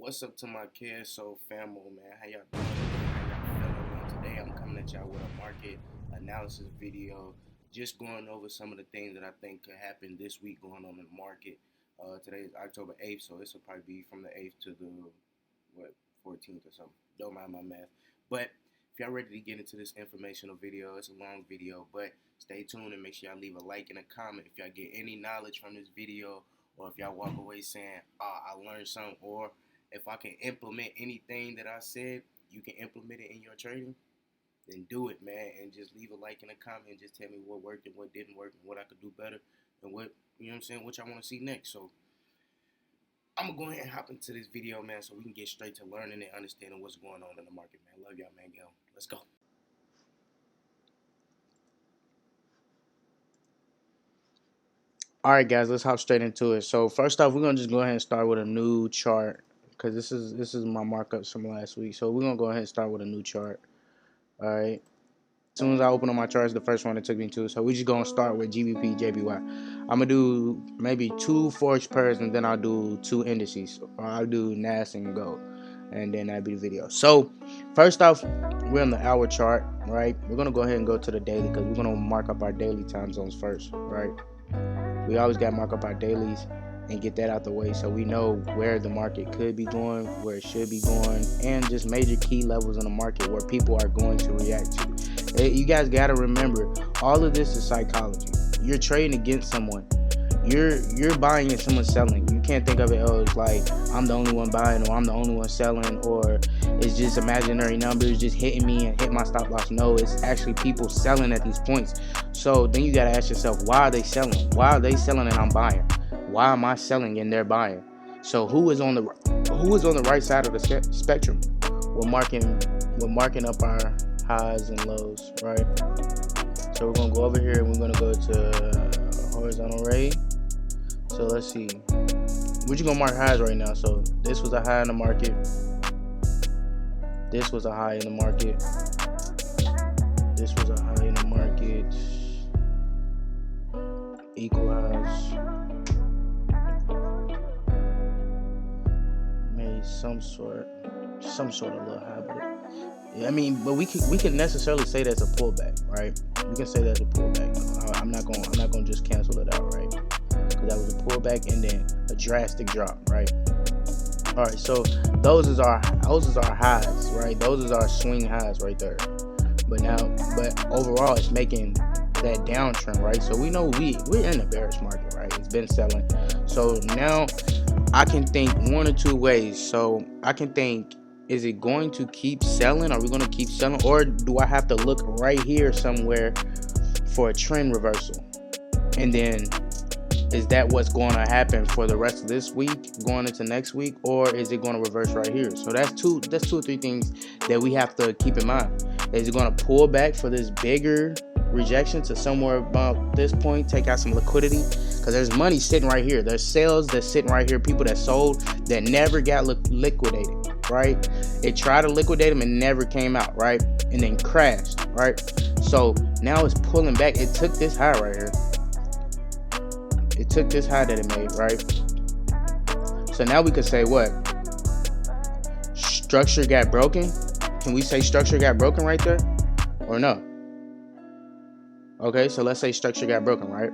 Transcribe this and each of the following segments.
What's up to my KSO family, man? How y'all doing? How y'all feeling, man? Today I'm coming at y'all with a market analysis video, just going over some of the things that I think could happen this week going on in the market. Today is October 8th, so this will probably be from the 8th to the 14th or something. Don't mind my math. But if y'all ready to get into this informational video, it's a long video, but stay tuned and make sure y'all leave a like and a comment if y'all get any knowledge from this video, or if y'all walk away saying, I learned something, or if I can implement anything that I said, you can implement it in your trading, then do it, man. And just leave a like and a comment and just tell me what worked and what didn't work and what I could do better and what, you know what I'm saying, what y'all want to see next. So I'm going to go ahead and hop into this video, man, so we can get straight to learning and understanding what's going on in the market, man. Love y'all, man. Let's go. All right, guys, let's hop straight into it. So first off, we're gonna just go ahead and start with a new chart because this is my markups from last week. So we're gonna go ahead and start with a new chart. All right. As soon as I open up my charts, the first one it took me to. So we just gonna start with GBP JPY. I'm gonna do maybe 2 forex pairs and then I'll do 2 indices. Or I'll do NAS and gold, and then that'll be the video. So first off, we're on the hour chart, right? We're gonna go ahead and go to the daily because we're gonna mark up our daily time zones first, right? We always got to mark up our dailies and get that out the way so we know where the market could be going, where it should be going, and just major key levels in the market where people are going to react to. You guys got to remember, all of this is psychology. You're trading against someone. You're buying and someone's selling. You can't think of it as like I'm the only one buying or I'm the only one selling, or it's just imaginary numbers just hitting me and hit my stop loss. No, it's actually people selling at these points. So then you got to ask yourself, why are they selling? Why are they selling and I'm buying? Why am I selling and they're buying? So who is on the right side of the spectrum? We're marking up our highs and lows, right? So we're gonna go over here and we're gonna go to horizontal ray. So let's see, we're just gonna mark highs right now. So this was a high in the market, this was a high in the market, this was a high in the market, equal highs, made some sort of little high, but I mean, but we can necessarily say that's a pullback, right? We can say that's a pullback. I'm not gonna just cancel it out, right? Because that was a pullback and then a drastic drop, right? All right, so those is our highs, right? Those is our swing highs right there. But overall, it's making that downtrend, right? So we know we're in a bearish market, right? It's been selling. So now I can think one or two ways. So I can think, is it going to keep selling? Are we going to keep selling? Or do I have to look right here somewhere for a trend reversal? And then is that what's going to happen for the rest of this week going into next week? Or is it going to reverse right here? So that's two or three things that we have to keep in mind. Is it going to pull back for this bigger rejection to somewhere about this point, take out some liquidity? Because there's money sitting right here. There's sales that's sitting right here, people that sold that never got liquidated, right? It tried to liquidate them and never came out, right? And then crashed, right? So now it's pulling back. It took this high right here. It took this high that it made, right? So now we could say what? Structure got broken? Can we say structure got broken right there? Or no? Okay, so let's say structure got broken, right?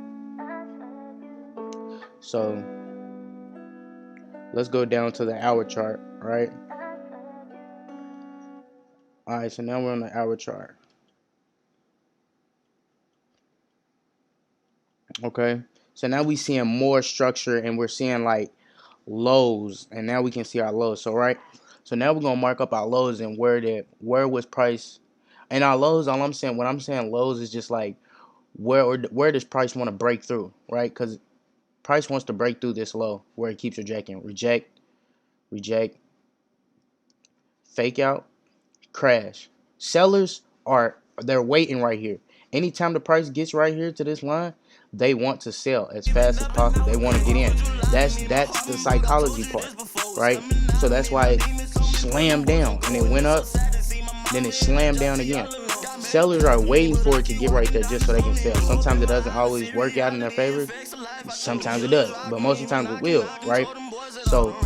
So let's go down to the hour chart, right? All right, so now we're on the hour chart. Okay, so now we seeing more structure and we're seeing like lows, and now we can see our lows. So right, so now we're gonna mark up our lows and where was price and our lows. All I'm saying, when I'm saying lows, is just like where does price want to break through, right? Because price wants to break through this low where it keeps rejecting, reject, fake out, crash. Sellers they're waiting right here. Anytime the price gets right here to this line, they want to sell as fast as possible. They want to get in. That's the psychology part, right? So that's why it slammed down and it went up, then it slammed down again. Sellers are waiting for it to get right there just so they can sell. Sometimes it doesn't always work out in their favor. Sometimes it does, but most of the time it will, right? So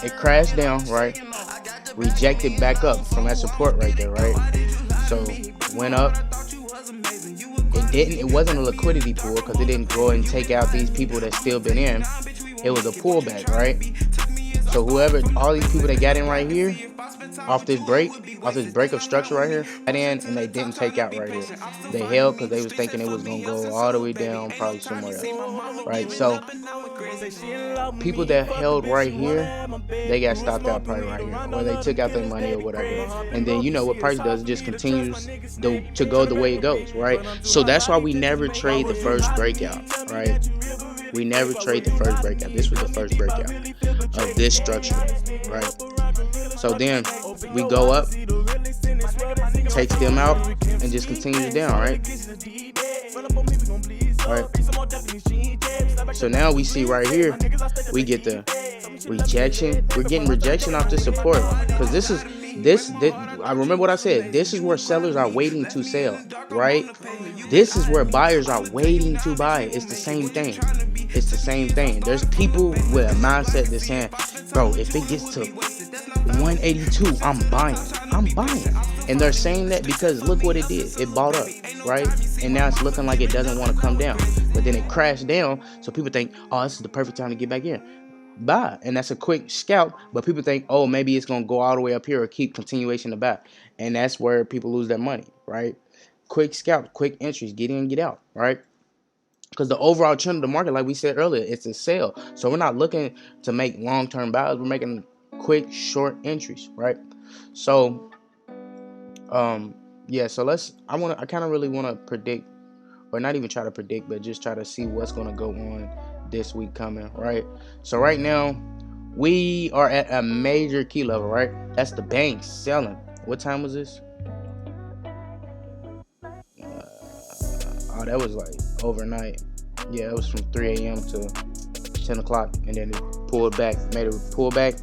it crashed down, right? Rejected back up from that support right there, right? So went up. It wasn't a liquidity pool because it didn't go and take out these people that still been in. It was a pullback, right? So whoever, all these people that got in right here, off this break of structure right here, got in and they didn't take out right here. They held because they was thinking it was gonna go all the way down, probably somewhere else, right? So people that held right here, they got stopped out probably right here, or they took out their money or whatever. And then you know what price does, it just continues to go the way it goes, right? So that's why we never trade the first breakout, right? We never trade the first breakout. This was the first breakout of this structure, right? So then we go up, takes them out, and just continues down, right? So now we see right here, we get the rejection. We're getting rejection off the support because this. I remember what I said. This is where sellers are waiting to sell, right? This is where buyers are waiting to buy. It's the same thing. It's the same thing. There's people with a mindset that's saying, bro, if it gets to 182, I'm buying. And they're saying that because look what it did. It bought up, right? And now it's looking like it doesn't want to come down. But then it crashed down. So people think, oh, this is the perfect time to get back in. Buy. And that's a quick scalp. But people think, oh, maybe it's going to go all the way up here or keep continuation to buy. And that's where people lose their money, right? Quick scalp, quick entries, get in, get out, right? Because the overall trend of the market, like we said earlier, it's a sell. So we're not looking to make long-term buys. We're making quick, short entries, right? So, yeah. So I kind of really want to predict, or not even try to predict, but just try to see what's going to go on this week coming, right? So right now, we are at a major key level, right? That's the bank selling. What time was this? Oh, that was like overnight. Yeah, it was from 3 a.m. to 10 o'clock, and then it pulled back, made a pullback.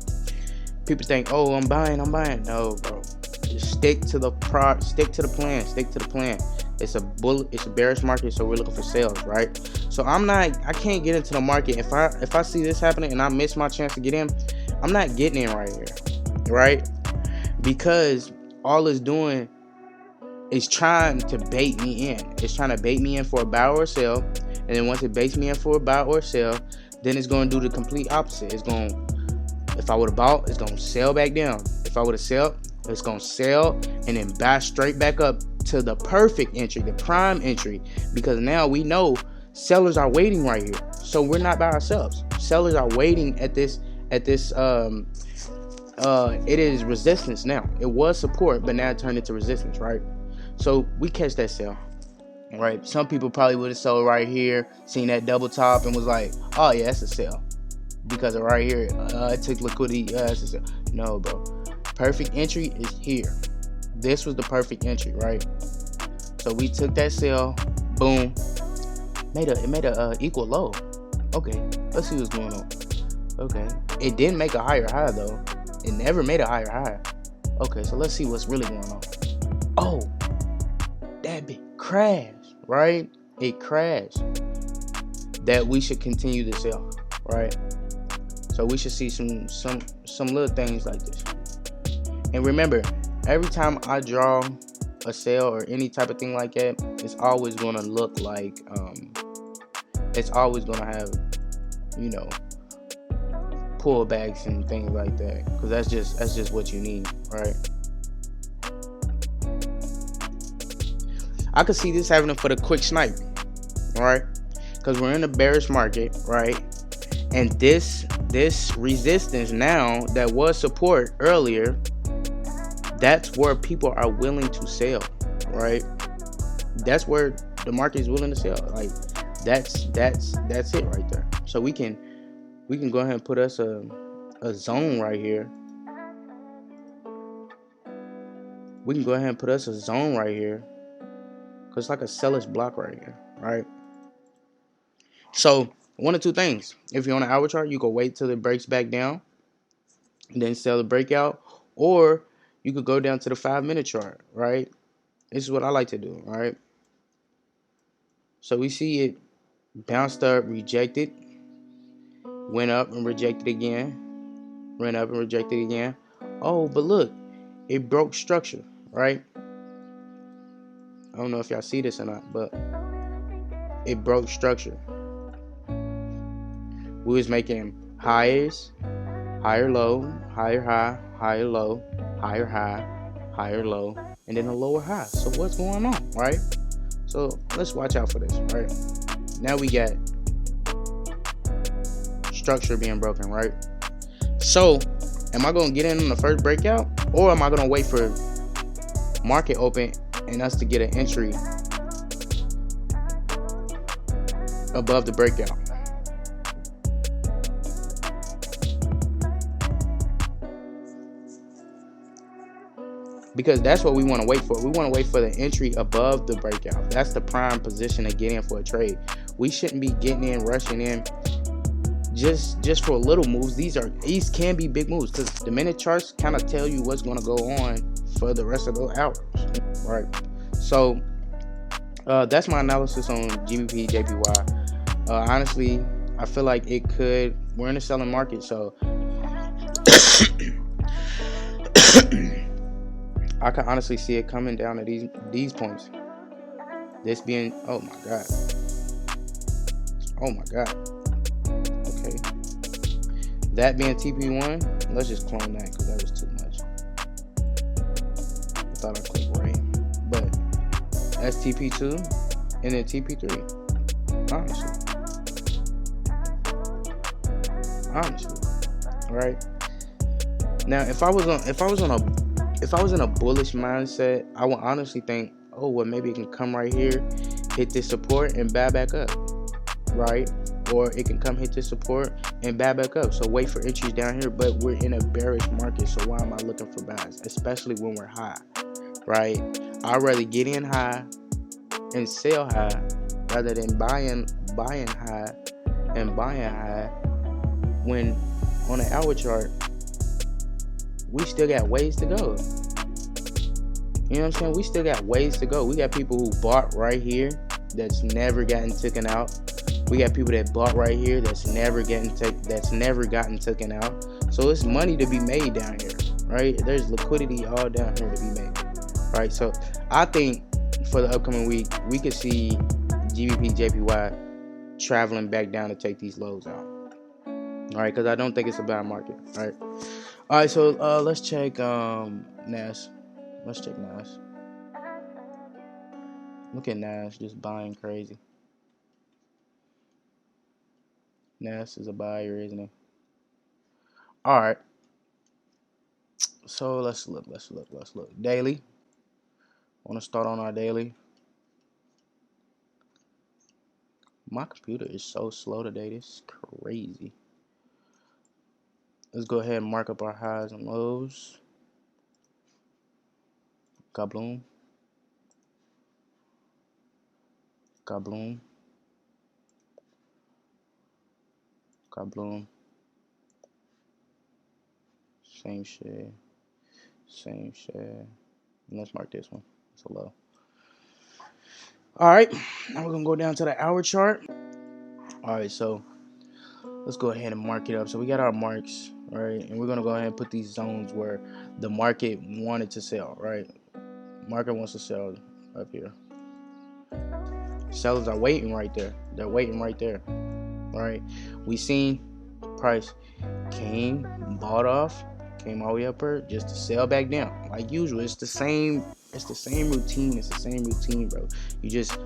People think, oh, I'm buying. No, bro. Just stick to the plan. Stick to the plan. It's a bearish market, so we're looking for sales, right? So I can't get into the market. If I see this happening and I miss my chance to get in, I'm not getting in right here, right? Because all it's doing is trying to bait me in. It's trying to bait me in for a buy or a sell. And then once it baits me in for a buy or a sell, then it's going to do the complete opposite. If I would have bought, it's going to sell back down. If I would have sold, it's going to sell and then buy straight back up to the perfect entry, the prime entry. Because now we know sellers are waiting right here. So we're not by ourselves. Sellers are waiting at this, it is resistance now. It was support, but now it turned into resistance, right? So we catch that sell, right? Some people probably would have sold right here, seen that double top and was like, oh yeah, that's a sell. Because of right here, it took liquidity, that's a sell. No, bro. Perfect entry is here. This was the perfect entry, right? So we took that sell, boom. It made a equal low. Okay, let's see what's going on. Okay, it didn't make a higher high though. It never made a higher high. Okay, so let's see what's really going on. Oh, that bit crashed, right? It crashed. That we should continue to sell, right? So we should see some little things like this. And remember, every time I draw a sale or any type of thing like that, it's always gonna look like it's always gonna have, you know, pullbacks and things like that, because that's just what you need, right? I could see this happening for the quick snipe, all right? Because we're in a bearish market, right? And this resistance now that was support earlier, that's where people are willing to sell, right? That's where the market is willing to sell. Like that's it right there. So we can go ahead and put us a zone right here. We can go ahead and put us a zone right here, because it's like a seller's block right here, right? So one of two things. If you're on an hour chart, you go wait till it breaks back down and then sell the breakout, or you could go down to the 5-minute chart, right? This is what I like to do, right? So we see it bounced up, rejected, went up and rejected again, ran up and rejected again. Oh, but look, it broke structure, right? I don't know if y'all see this or not, but it broke structure. We was making highs, higher low, higher high, higher low, higher high, higher low, and then a lower high. So what's going on, right? So let's watch out for this, right? Now we got structure being broken, right? So am I gonna get in on the first breakout, or am I gonna wait for market open and us to get an entry above the breakout? Because that's what we want to wait for. We want to wait for the entry above the breakout. That's the prime position to get in for a trade. We shouldn't be getting in, rushing in just for little moves. These can be big moves, because the minute charts kind of tell you what's going to go on for the rest of the hours, right? So that's my analysis on GBP JPY. Honestly, I feel like we're in a selling market, so I can honestly see it coming down to these points. This being, oh my god, okay, that being TP1. Let's just clone that because that was too much. I thought I clicked right, but that's TP2 and then TP3. Honestly, right? Now, if I was in a bullish mindset, I would honestly think, oh, well, maybe it can come right here, hit this support, and buy back up, right? Or it can come hit this support and buy back up. So wait for entries down here, but we're in a bearish market, so why am I looking for buys? Especially when we're high, right? I'd rather get in high and sell high rather than buying high and buying high when on the hour chart we still got ways to go. You know what I'm saying? We still got ways to go. We got people who bought right here that's never gotten taken out. We got people that bought right here that's never gotten taken out. So it's money to be made down here, right? There's liquidity all down here to be made, right? So I think for the upcoming week, we could see GBP JPY traveling back down to take these lows out. All right, because I don't think it's a bad market. All right, so let's check NAS. Let's check NAS. Look at NAS just buying crazy. NAS is a buyer, isn't it? All right. So let's look. Daily. Want to start on our daily. My computer is so slow today. This is crazy. Let's go ahead and mark up our highs and lows. Kabloom. Kabloom. Kabloom. Same shit. Let's mark this one. It's a low. All right. Now we're going to go down to the hour chart. All right. So let's go ahead and mark it up. So we got our marks, right? And we're going to go ahead and put these zones where the market wanted to sell, right? Market wants to sell up here. Sellers are waiting right there. They're waiting right there. All right. We seen price came, bought off, came all the way up here just to sell back down. Like usual. It's the same routine, bro. You just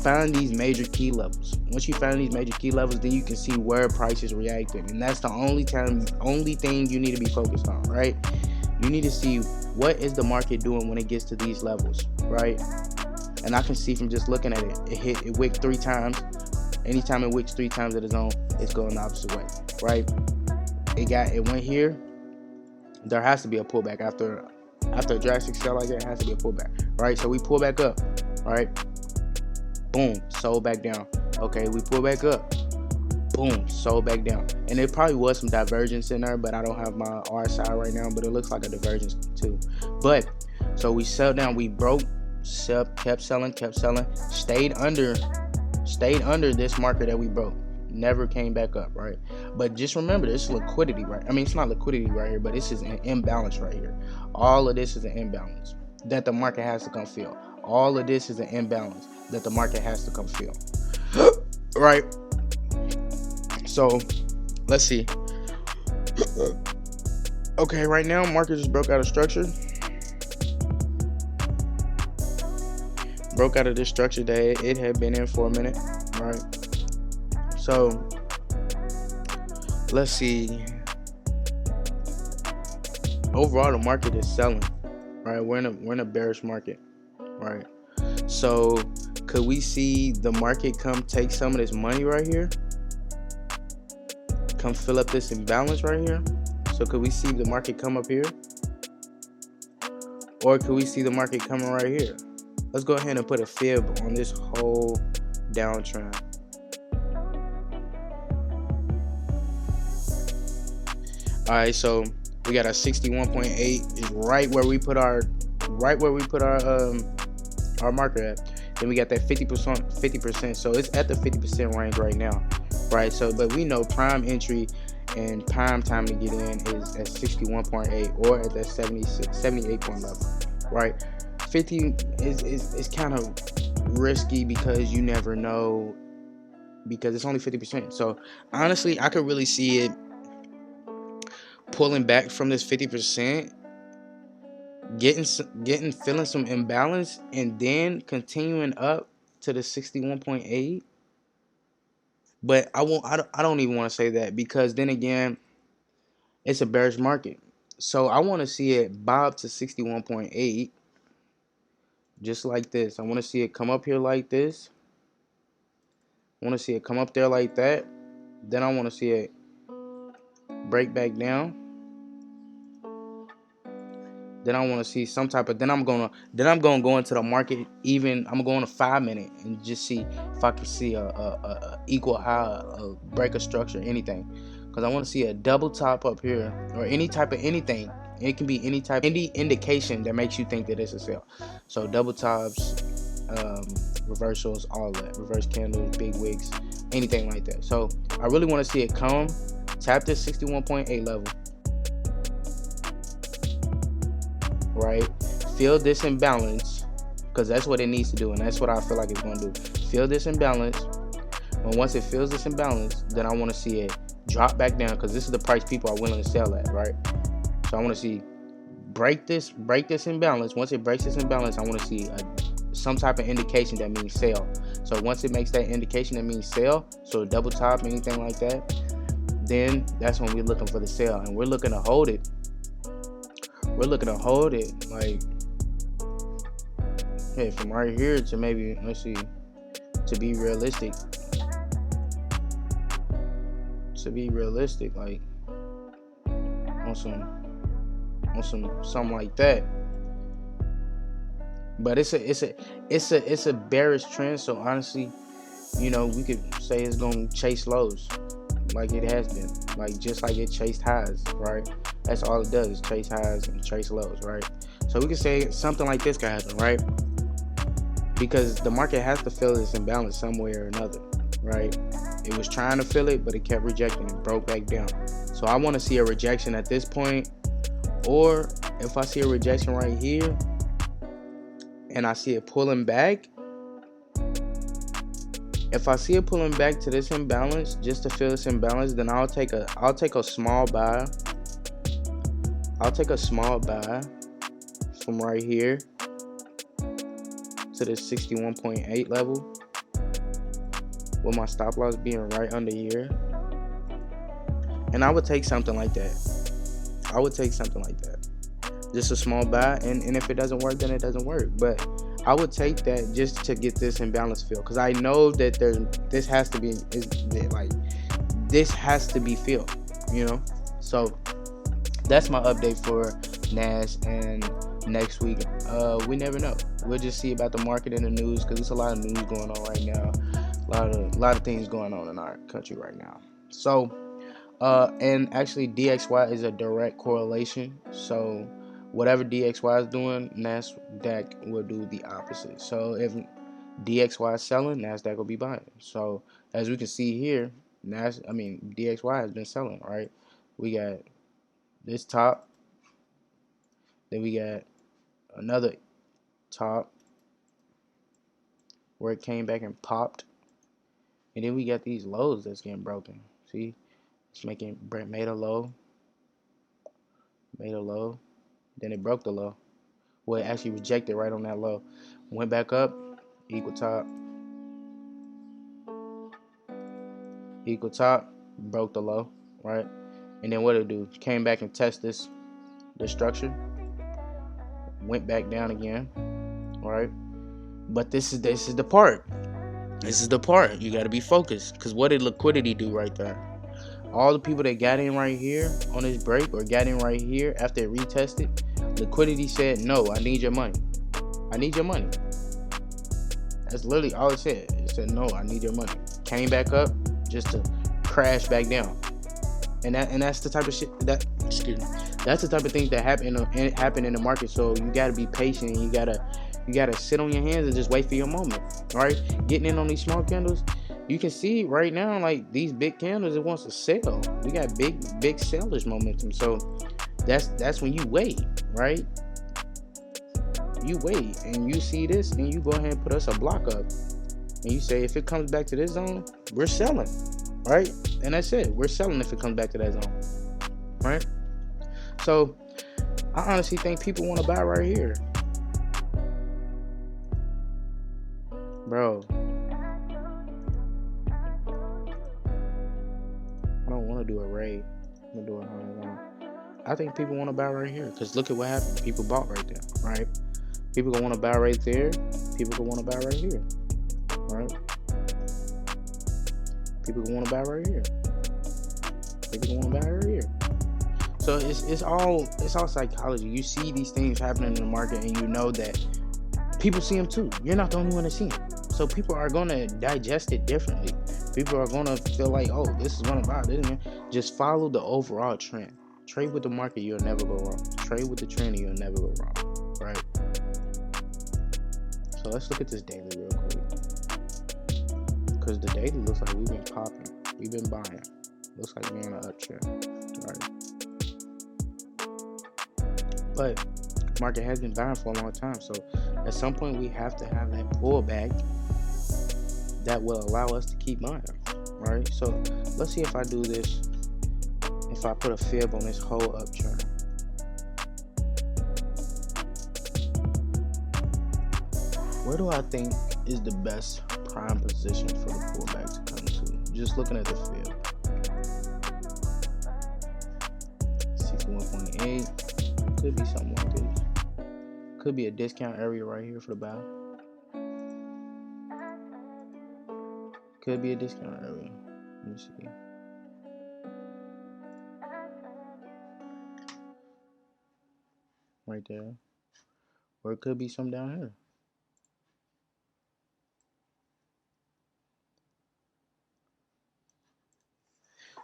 find these major key levels. Once you find these major key levels, then you can see where price is reacting. And that's the only thing you need to be focused on, right? You need to see what is the market doing when it gets to these levels, right? And I can see from just looking at it, it wicked 3 times. Anytime it wicks 3 times at its own, it's going the opposite way, right? It went here. There has to be a pullback after a drastic sell like that. It has to be a pullback, right? So we pull back up, right? Boom, sold back down. Okay, we pull back up. Boom, sold back down. And there probably was some divergence in there, but I don't have my RSI right now, but it looks like a divergence too. But so we sell down, we broke, kept selling, stayed under this marker that we broke. never came back up, right? But just remember, this is liquidity, right? I mean, it's not liquidity right here, but this is an imbalance right here. All of this is an imbalance that the market has to come fill. All of this is an imbalance that the market has to come fill. Right? So, let's see. Okay, right now, market just broke out of structure. Broke out of this structure that it had been in for a minute, right? So, let's see. Overall, the market is selling, right? We're in a bearish market, right? So, could we see the market come take some of this money right here? Come fill up this imbalance right here? So, could we see the market come up here? Or could we see the market coming right here? Let's go ahead and put a fib on this whole downtrend. All right, so we got our 61.8 is right where we put our marker at. Then we got that 50%. So it's at the 50% range right now, right? So, but we know prime entry and prime time to get in is at 61.8 or at that 78 point level, right? 50 is kind of risky because you never know, because it's only 50%. So honestly, I could really see it pulling back from this 50%, feeling some imbalance, and then continuing up to the 61.8. But I don't even want to say that, because then again, it's a bearish market. So I want to see it bob to 61.8. Just like this. I want to see it come up here like this. I want to see it come up there like that. Then I want to see it break back down. Then I want to see some type of. Then I'm gonna go into the market. Even I'm going to 5 minute and just see if I can see a equal high, a break of structure, anything. Because I want to see a double top up here, or any type of anything. It can be any indication that makes you think that it's a sell. So double tops, reversals, all that, reverse candles, big wicks, anything like that. So I really want to see it come, tap this 61.8 level, right? Feel this imbalance, because that's what it needs to do, and that's what I feel like it's going to do. Feel this imbalance. And once it feels this imbalance, then I want to see it drop back down, because this is the price people are willing to sell at, right? So I want to see break this imbalance. Once it breaks this imbalance, I want to see some type of indication that means sell. So once it makes that indication that means sell, so a double top, anything like that, then that's when we're looking for the sell, and we're looking to hold it. We're looking to hold it, like, hey, from right here to maybe, let's see, to be realistic, like on something like that. But it's a bearish trend. So honestly, you know, we could say it's gonna chase lows, like it has been, like just like it chased highs, right? That's all it does, is chase highs and chase lows, right? So we could say something like this could happen, right? Because the market has to feel this imbalance some way or another, right? It was trying to fill it, but it kept rejecting and broke back down. So I want to see a rejection at this point, or if I see a rejection right here and I see it pulling back, if I see it pulling back to this imbalance, just to fill this imbalance, then I'll take a small buy. I'll take a small buy from right here to the 61.8 level, with my stop loss being right under here. And I would take something like that. Just a small buy, and if it doesn't work, then it doesn't work. But I would take that just to get this imbalance filled, because I know that this has to be filled, you know. So that's my update for NAS, and next week, we never know. We'll just see about the market and the news, because there's a lot of news going on right now. A lot of things going on in our country right now. So, and actually DXY is a direct correlation. So whatever DXY is doing, NASDAQ will do the opposite. So if DXY is selling, NASDAQ will be buying. So as we can see here, DXY has been selling, right? We got this top, then we got another top where it came back and popped, and then we got these lows that's getting broken. See, it's made a low, then it broke the low. Well, it actually rejected right on that low, went back up, equal top, broke the low, right? And then what it do? Came back and test this structure, went back down again, right? But this is the part. This is the part you got to be focused, because what did liquidity do right there? All the people that got in right here on this break or got in right here after it retested, liquidity said, no, I need your money. I need your money. That's literally all it said. It said, no, I need your money. Came back up just to crash back down. And that's the type of shit that's the type of thing that happen in the market. So you gotta be patient, and you gotta sit on your hands and just wait for your moment. Right? Getting in on these small candles, you can see right now, like these big candles, it wants to sell. We got big sellers momentum. So that's when you wait, right? You wait and you see this and you go ahead and put us a block up. And you say, if it comes back to this zone, we're selling, right? And that's it. We're selling if it comes back to that zone, right? So I honestly think people want to buy right here. Bro, I don't want to do a raid. I'm going to do it horizontal. I think people want to buy right here, because look at what happened. People bought right there, right? People gonna want to buy right there. People gonna want to buy right here, right? People gonna want to buy right here. People gonna want to buy right here. So it's all psychology. You see these things happening in the market, and you know that people see them too. You're not the only one to see them. So people are gonna digest it differently. People are gonna feel like, oh, this is what I'm about. Just follow the overall trend. Trade with the market, you'll never go wrong. Trade with the trend, you'll never go wrong, right? So let's look at this daily real quick, because the daily looks like we've been popping, we've been buying. Looks like we're in an uptrend, right? But market has been buying for a long time, so at some point we have to have that pullback that will allow us to keep buying, right? So let's see if I do this. If I put a fib on this whole uptrend, where do I think is the best prime position for the pullback to come to? Just looking at the fib, 61.8, could be something like this. Could be a discount area right here for the buy. Could be a discount area. Let me see. Right there. Or it could be some down here.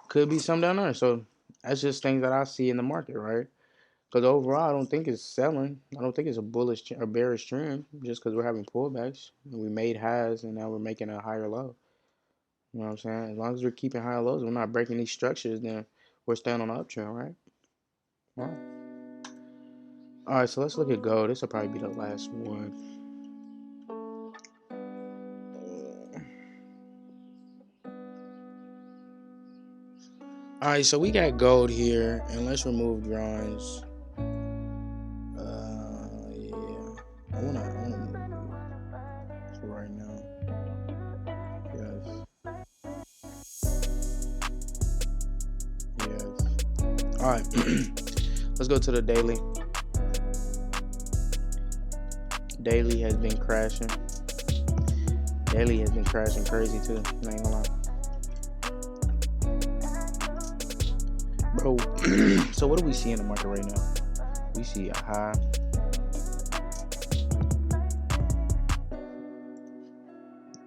Could be some down there. So that's just things that I see in the market, right? Because overall, I don't think it's selling. I don't think it's a bullish or bearish trend, just because we're having pullbacks. We made highs and now we're making a higher low. You know what I'm saying? As long as we're keeping higher lows, we're not breaking these structures, then we're staying on the uptrend, right? All right. All right, so let's look at gold. This will probably be the last one. All right, so we got gold here, and let's remove drawings. Yeah, I wanna move it for right now. Yes. All right, let's go to the daily. Daily has been crashing. Daily has been crashing crazy too. I ain't gonna lie. Bro, so what do we see in the market right now? We see a high.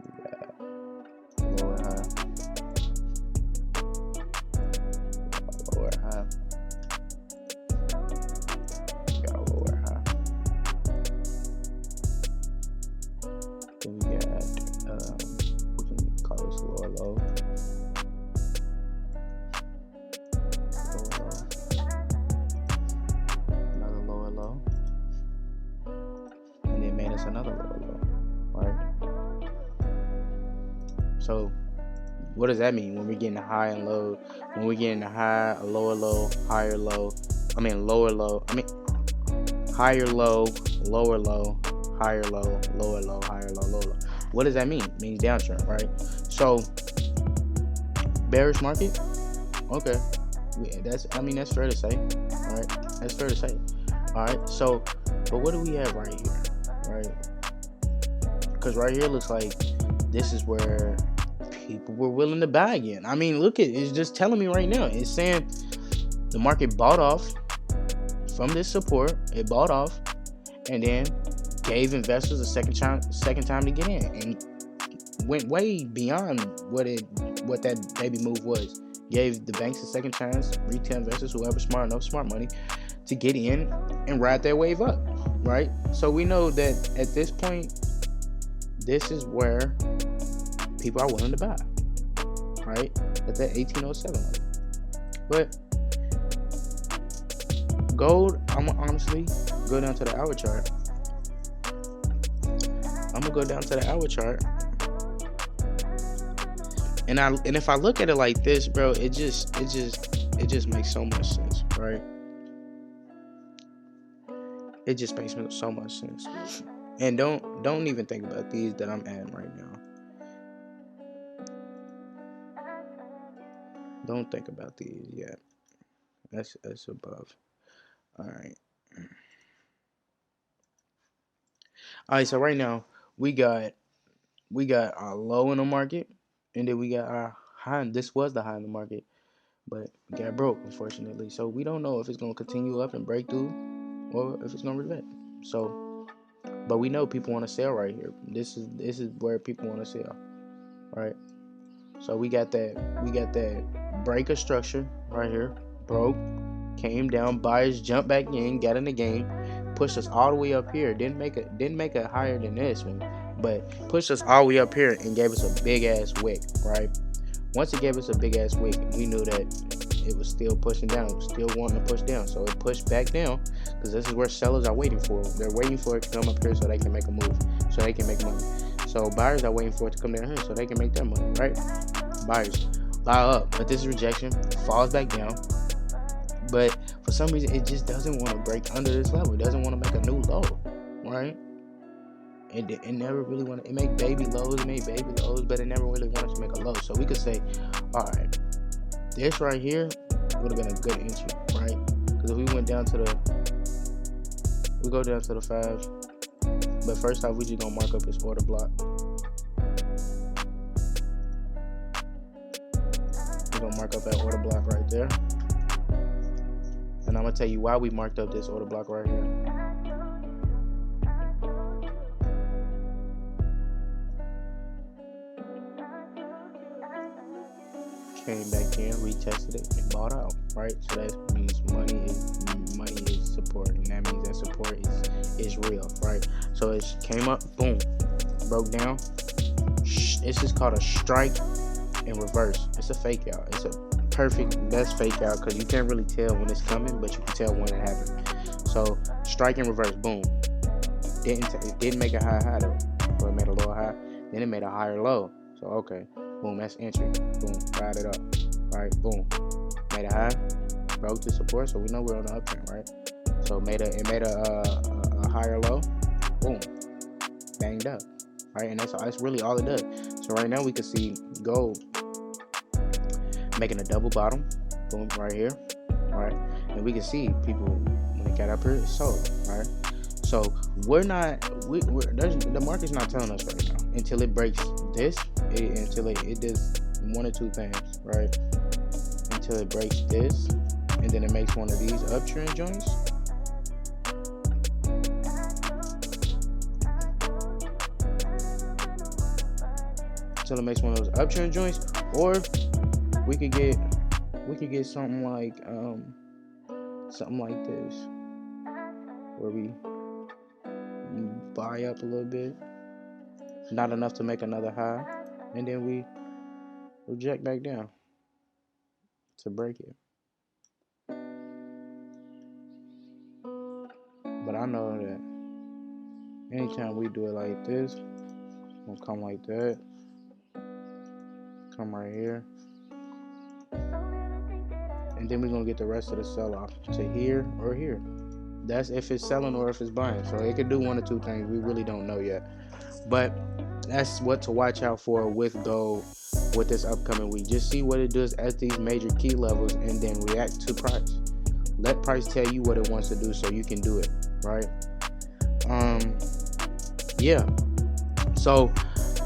We got lower high. Lower high. We got a lower high. Then we got, we can call this lower low. it's another lower low, right? So what does that mean when we're getting a high and low? When we're getting a high, a lower low, higher low. Lower low. Higher low, lower low, higher low, lower low, higher low, lower low. What does that mean? It means downtrend, right? So bearish market. Okay, that's fair to say. All right, that's fair to say. All right. So, but what do we have right here? Right? Because right here looks like this is where people were willing to buy again. I mean, look at it. It's just telling me right now. It's saying the market bought off from this support. It bought off and then gave investors a second time to get in, and went way beyond what that baby move was. Gave the banks a second chance, retail investors, whoever smart money, to get in and ride that wave up, right? So we know that at this point, this is where people are willing to buy, right? At that 1807 level. But gold, I'm gonna honestly go down to the hour chart. And if I look at it like this, bro, it just makes so much sense, right? It just makes so much sense. And don't even think about these that I'm adding right now. Don't think about these yet. That's above. All right. So right now we got our low in the market, and then we got our high. This was the high in the market, but we got broke, unfortunately. So we don't know if it's gonna continue up and break through, or if it's gonna revert. So, but we know people want to sell right here. This is where people want to sell, right? So we got that breaker structure right here, broke, came down, buyers jumped back in, got in the game, pushed us all the way up here. Didn't make it higher than this one, but pushed us all the way up here and gave us a big ass wick, right? Once it gave us a big ass wick, we knew that it was still pushing down. It was still wanting to push down. So it pushed back down, because this is where sellers are waiting for. They're waiting for it to come up here so they can make a move, so they can make money. So buyers are waiting for it to come down here so they can make their money, right? Buyers buy up, but this is rejection, falls back down. But for some reason, it just doesn't want to break under this level. It doesn't want to make a new low, right? It never really wanted. It made baby lows, but it never really wanted to make a low. So we could say, all right, this right here would have been a good entry, right? Because if we went down to we go down to the 5. But first off, we just gonna mark up this order block. We're gonna mark up that order block right there. And I'm gonna tell you why we marked up this order block right here. Came back in, retested it, and bought out, right? So that means money is support, and that means that support is real, right? So it came up, boom, broke down. This is called a strike in reverse. It's a fake out. It's a best fake out, because you can't really tell when it's coming, but you can tell when it happened. So strike in reverse, boom. It didn't make a high though, so it made a lower high. Then it made a higher low. So okay, boom, that's entry. Boom, ride it up. Right, boom, made a high, broke the support, so we know we're on the uptrend, right? So it made a higher low. Boom, banged up, right? And that's really all it does. So right now we can see gold making a double bottom, boom, right here, right? And we can see people when it got up here, it sold, right? So the market's not telling us right now until it breaks this, until it does one or two things, right? Until it breaks this, and then it makes one of these uptrend joints. Until it makes one of those uptrend joints, or we could get something like this, where we buy up a little bit, not enough to make another high, and then we reject back down to break it. But I know that anytime we do it like this, we'll come like that. Come right here. And then we're going to get the rest of the sell off to here or here. That's if it's selling or if it's buying. So it could do one or two things. We really don't know yet. But that's what to watch out for with gold with this upcoming week. Just see what it does at these major key levels and then react to price. Let price tell you what it wants to do so you can do it, right? Yeah. So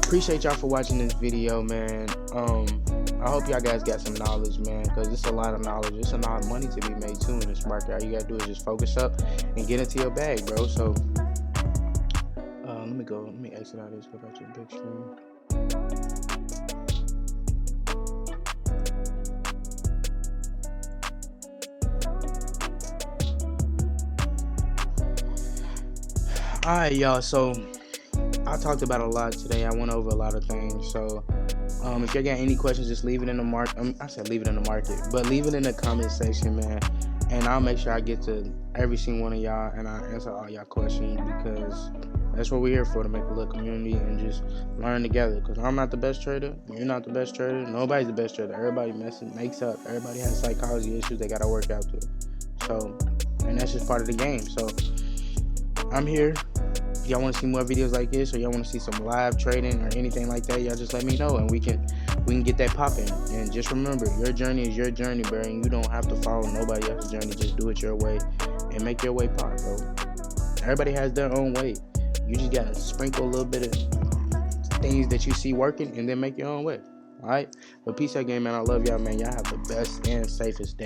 appreciate y'all for watching this video, man. I hope y'all guys got some knowledge, man, because it's a lot of knowledge. It's a lot of money to be made too in this market. All you gotta do is just focus up and get into your bag, bro. So let me exit out of this, go back to the big screen. Alright, y'all, so I talked about a lot today. I went over a lot of things. So if you got any questions, just leave it in the market. I said leave it in the market, but leave it in the comment section, man. And I'll make sure I get to every single one of y'all and I answer all y'all questions, because that's what we're here for, to make a little community and just learn together. Because I'm not the best trader. You're not the best trader. Nobody's the best trader. Everybody makes up. Everybody has psychology issues they got to work out through. So, and that's just part of the game. So I'm here. If y'all want to see more videos like this, or y'all want to see some live trading or anything like that, y'all just let me know and we can get that popping. And just remember, your journey is your journey, bro, and you don't have to follow nobody else's journey. Just do it your way and make your way pop, bro. Everybody has their own way. You just gotta sprinkle a little bit of things that you see working and then make your own way. All right, but peace out, game, man. I love y'all, man. Y'all have the best and safest day.